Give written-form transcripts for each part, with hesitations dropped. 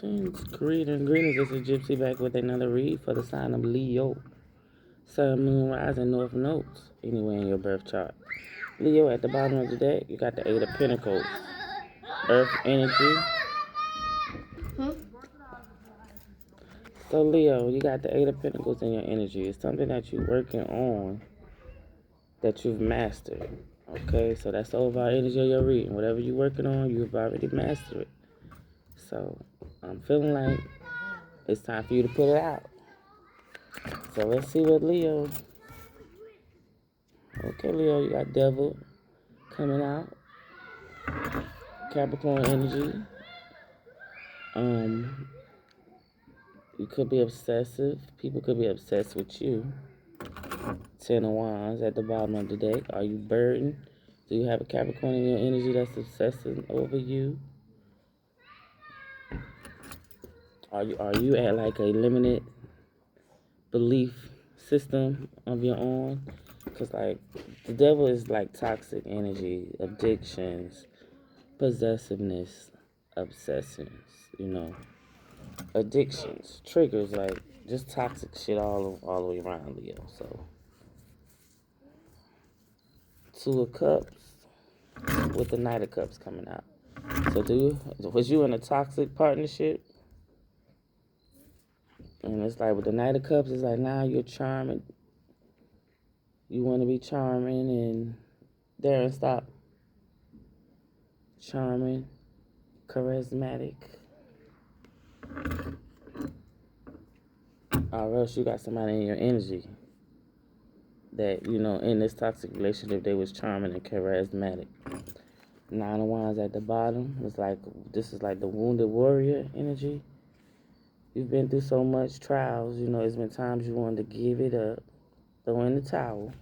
Greetings. This is Gyp-C back with another read for the sign of Leo. Sun, Moon, Rising, North Notes, anywhere in your birth chart. Leo, at the bottom of the deck, you got the Eight of Pentacles, Earth energy. So, Leo, you got the Eight of Pentacles in your energy. It's something that you're working on that you've mastered. Okay, so that's the overall energy of your reading. Whatever you're working on, you've already mastered it. So, I'm feeling like it's time for you to put it out. So let's see what Leo. Okay, Leo, you got Devil coming out. Capricorn energy. You could be obsessive. People could be obsessed with you. Ten of Wands at the bottom of the deck. Are you burdened? Do you have a Capricorn in your energy that's obsessing over you? Are you at like a limited belief system of your own? Because like the devil is like toxic energy, addictions, possessiveness, obsessions, addictions, triggers, like just toxic shit all the way around, Leo. So, Two of Cups with the Knight of Cups coming out. So, was you in a toxic partnership? And it's like with the Knight of Cups, it's like now you're charming. You want to be charming and Darren, stop. Charming, charismatic. Or else you got somebody in your energy that, in this toxic relationship, they was charming and charismatic. Nine of Wands at the bottom. This is like the wounded warrior energy. You've been through so much trials. It's been times you wanted to give it up, throw in the towel.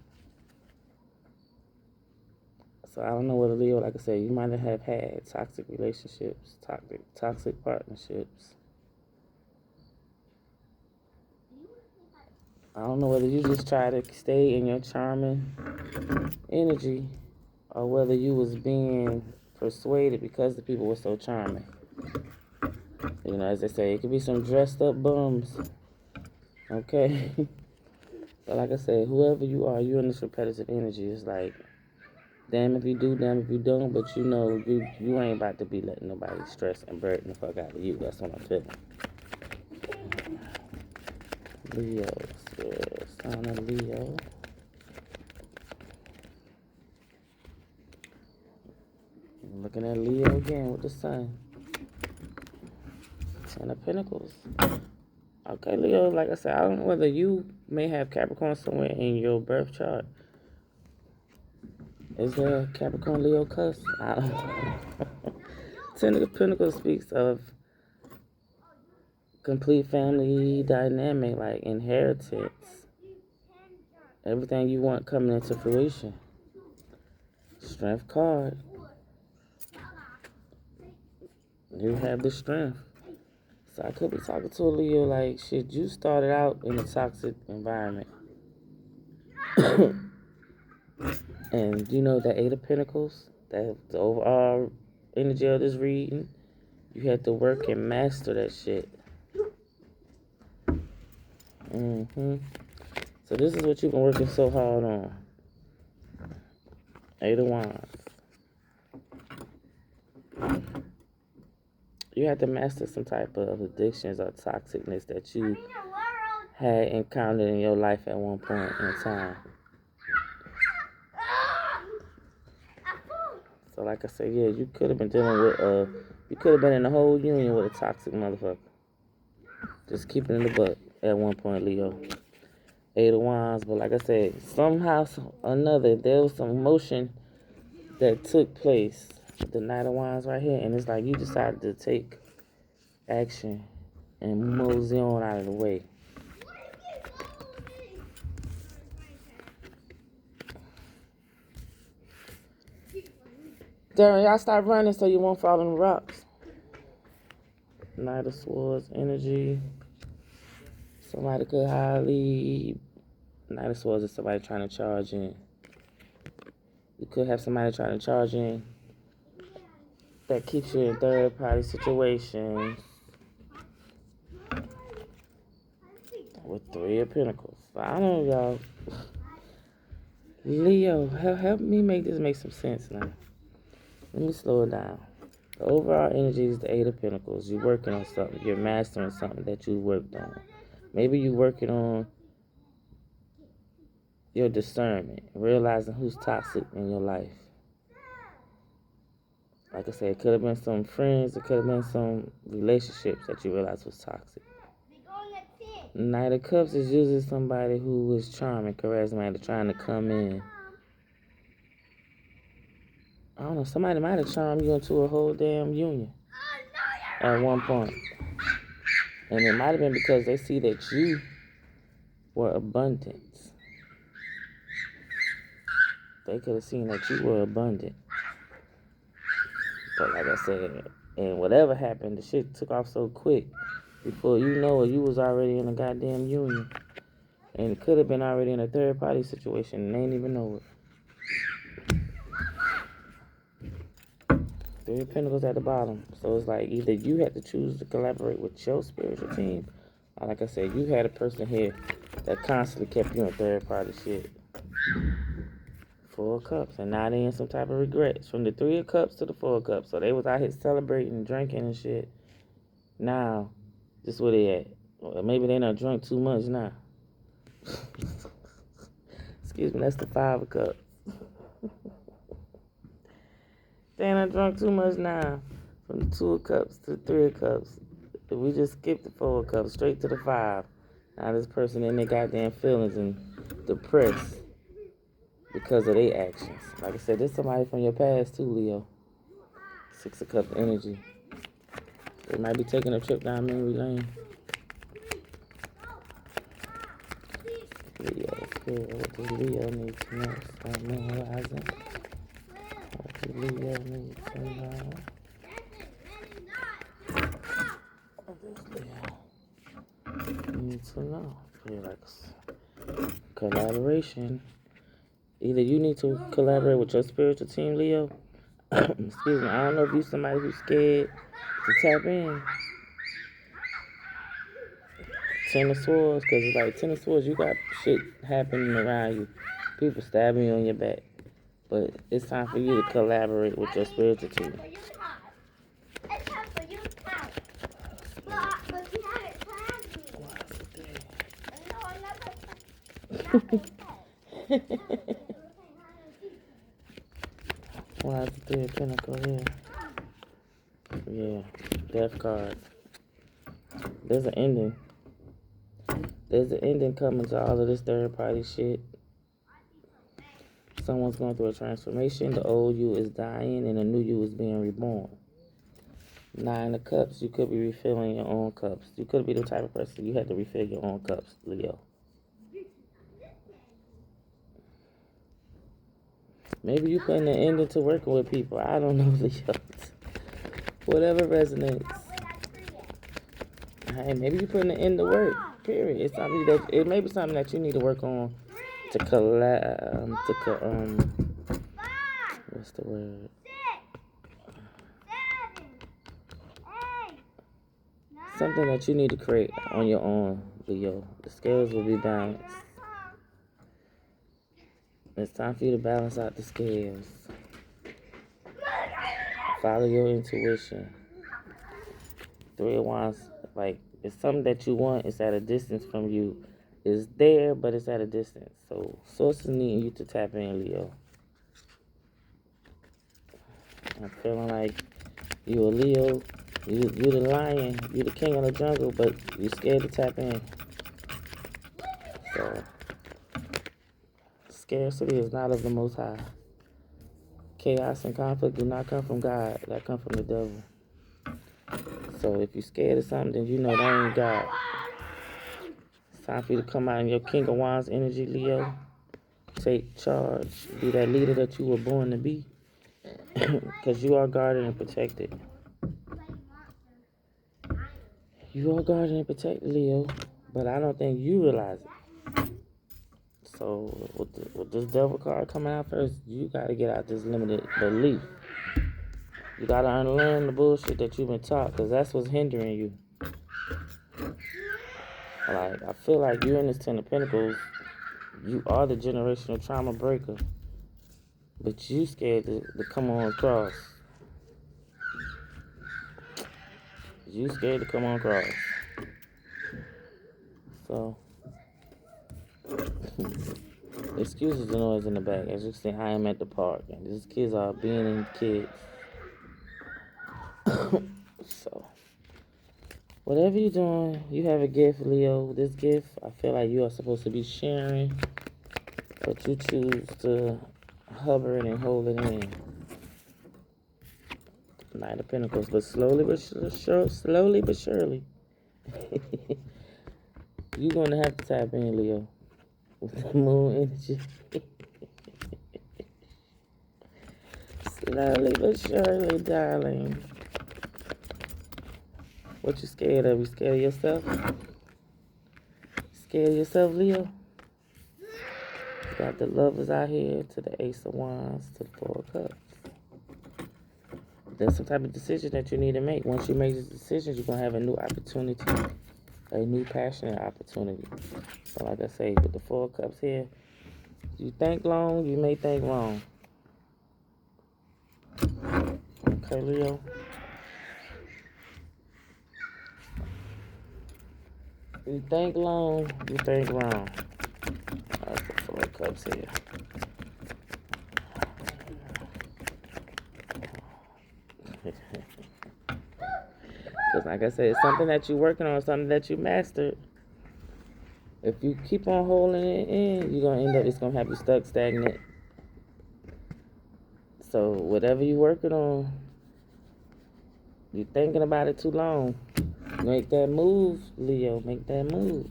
So I don't know whether Leo, like I said, you might have had toxic relationships, toxic partnerships. I don't know whether you just try to stay in your charming energy or whether you was being persuaded because the people were so charming. As they say, it could be some dressed up bums. Okay? But like I said, whoever you are, you're in this repetitive energy. It's like, damn if you do, damn if you don't, but you ain't about to be letting nobody stress and burden the fuck out of you. That's what I'm feeling. Leo, sign of Leo. Looking at Leo again with the sun. Ten of Pentacles. Okay, Leo, like I said, I don't know whether you may have Capricorn somewhere in your birth chart. Is there a Capricorn Leo cusp? I don't know. Ten of Pentacles speaks of complete family dynamic, like inheritance. Everything you want coming into fruition. Strength card. You have the strength. So I could be talking to a Leo like, shit, you started out in a toxic environment. And the Eight of Pentacles, that the overall energy of this reading, you had to work and master that shit. So this is what you've been working so hard on. Eight of Wands. You had to master some type of addictions or toxicness that you had encountered in your life at one point in time. So like I said, yeah, you could have been dealing with you could have been in a whole union with a toxic motherfucker. Just keeping in the butt at one point, Leo. Eight of Wands, but like I said, somehow or another, there was some emotion that took place. The Knight of Wands right here, and it's like you decided to take action and mosey on out of the way. Darren, y'all stop running so you won't fall in the rocks. Knight of Swords energy. Somebody could highly... Knight of Swords is somebody trying to charge in. You could have somebody trying to charge in that keeps you in third-party situations. with 3 of Pentacles. I don't know, y'all. Leo, help me make this make some sense now. Let me slow it down. The overall energy is the 8 of Pentacles. You're working on something. You're mastering something that you worked on. Maybe you're working on your discernment, realizing who's toxic in your life. Like I said, it could have been some friends, it could have been some relationships that you realized was toxic. Knight of Cups is usually somebody who is charming, charismatic, trying to come in. I don't know, somebody might have charmed you into a whole damn union at one point. And it might have been because they see that you were abundant. They could have seen that you were abundant. But like I said, and whatever happened, the shit took off so quick. Before you know it, you was already in a goddamn union. And it could have been already in a third party situation and they didn't even know it. 3 of Pentacles at the bottom. So it's like either you had to choose to collaborate with your spiritual team, or like I said, you had a person here that constantly kept you in third party shit. 4 of Cups. And now they in some type of regrets. From the 3 of Cups to the 4 of Cups. So they was out here celebrating and drinking and shit. Now, this is where they at. Or maybe they done drunk too much now. Excuse me, that's the 5 of Cups. They done drunk too much now. From the 2 of Cups to the 3 of Cups. If we just skip the 4 of Cups straight to the 5. Now this person in their goddamn feelings and depressed because of their actions. Like I said, this somebody from your past too, Leo. 6 of Cups energy. They might be taking a trip down memory lane. Leo, spirit, what does Leo need to know? Start memorizing. What does Leo need to know? What does Leo need to know? Relax. Collaboration. Either you need to collaborate with your spiritual team, Leo. Excuse me. I don't know if you're somebody who's scared to tap in. 10 of Swords, because it's like 10 of Swords, you got shit happening around you. People stabbing you on your back. But it's time for you to collaborate with your spiritual team. Why is the 3 of Pentacles here? Yeah, Death card. There's an ending. There's an ending coming to all of this third party shit. Someone's going through a transformation. The old you is dying and the new you is being reborn. 9 of Cups, you could be refilling your own cups. You could be the type of person you had to refill your own cups, Leo. Maybe you putting an ending to working with people. I don't know, Leo. Whatever resonates. Hey, maybe you putting an end to work. Period. It's something that it may be something that you need to work on to what's the word? Something that you need to create on your own, Leo. The scales will be balanced. It's time for you to balance out the scales. Follow your intuition. 3 of Wands, like, it's something that you want. It's at a distance from you. It's there, but it's at a distance. So, sources need you to tap in, Leo. I'm feeling like you a Leo. You the lion. You the king of the jungle, but you scared to tap in. So, scarcity is not of the Most High. Chaos and conflict do not come from God. That come from the devil. So if you're scared of something, then you know that ain't God. It's time for you to come out in your King of Wands energy, Leo. Take charge. Be that leader that you were born to be. Because you are guarded and protected. You are guarded and protected, Leo. But I don't think you realize it. So with this devil card coming out first, you got to get out this limited belief. You got to unlearn the bullshit that you've been taught, because that's what's hindering you. Like, I feel like you in this Ten of Pentacles, you are the generational trauma breaker. But you scared to come on across. You scared to come on across. So, excuses the noise in the back. As you can see, I am at the park. And these kids are being kids. So, whatever you're doing, you have a gift, Leo. This gift, I feel like you are supposed to be sharing. But you choose to hover it and hold it in. Knight of Pentacles. But slowly but surely. You're going to have to tap in, Leo. With the moon energy. Slowly but surely, darling. What you scared of? You scared of yourself? Scared of yourself, Leo? You got the Lovers out here, to the Ace of Wands, to the Four of Cups. There's some type of decision that you need to make. Once you make this decision, you're going to have a new opportunity. A new passionate opportunity. So like I say, with the Four of Cups here, you think long, you may think wrong. Okay, Leo? You think long, you think wrong. That's the Four of Cups here. Because like I said, it's something that you're working on, something that you mastered. If you keep on holding it in, you're going to end up, it's going to have you stuck, stagnant. So whatever you're working on, you're thinking about it too long. Make that move, Leo. Make that move.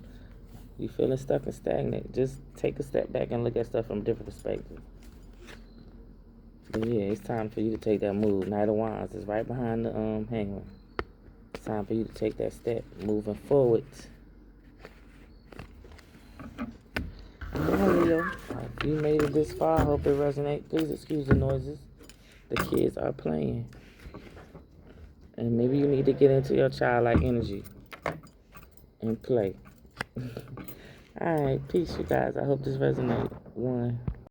You feeling stuck and stagnant, just take a step back and look at stuff from a different perspective. But yeah, it's time for you to take that move. Knight of Wands is right behind the Hangman. It's time for you to take that step, moving forward. Alright, Leo. If you made it this far, I hope it resonates. Please excuse the noises. The kids are playing. And maybe you need to get into your childlike energy and play. Alright, peace, you guys. I hope this resonates. 1.